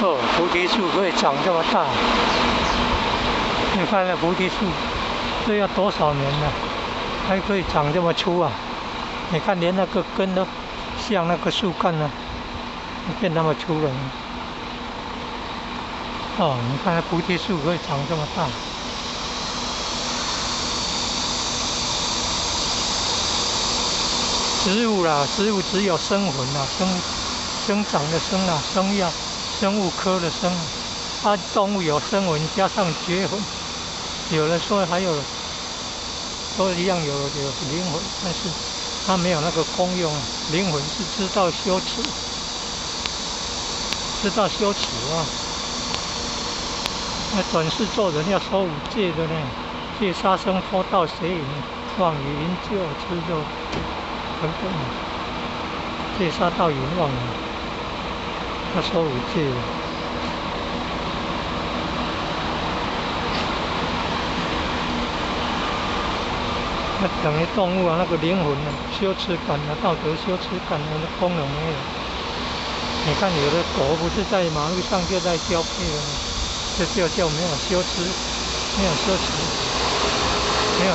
哦，菩提树可以长这么大，你看那菩提树，这要多少年了，还可以长这么粗啊？你看连那个根都像那个树干呢，变那么粗了。哦，你看那菩提树可以长这么大。植物啦，植物只有生魂啦，生长的生啦，生物科的生。动物有生魂加上觉魂，有人说还有都一样有灵魂，但是它没有那个功用。灵魂是知道羞耻啊。那转世做人要守五戒的呢，戒杀生偷盗邪淫妄语饮酒吃肉等等，戒杀盗淫妄语，要守五戒。那等于动物啊，那个灵魂啊，羞耻感啊，道德羞耻感的功能没有。你看有的狗不是在马路上就在交配了吗？这就没有羞耻，没有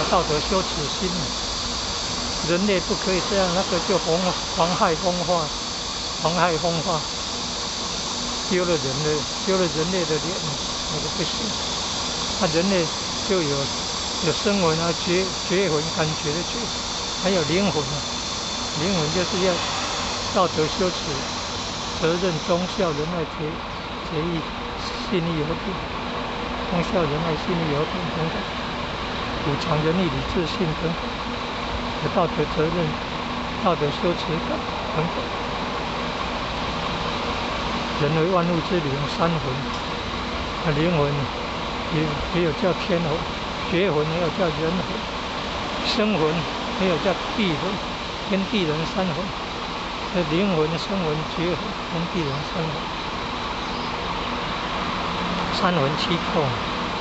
道德羞耻心了。人类不可以这样，那个就妨害风化，丢了人类的脸，那个不行。那人类就有声闻啊，觉魂，感觉的觉，还有灵魂啊。灵魂就是要道德羞耻、责任、忠孝、仁爱、节义、信义、和平。忠孝、仁爱、信义、和平等等，补偿仁义、礼智信等，有道德责任、道德羞耻感等等。人为万物之灵，三魂，灵魂也有叫天魂，觉魂也有叫人魂，生魂也有叫地魂，天地人三魂。灵魂、生魂、觉魂、天地人三魂，三魂七魄。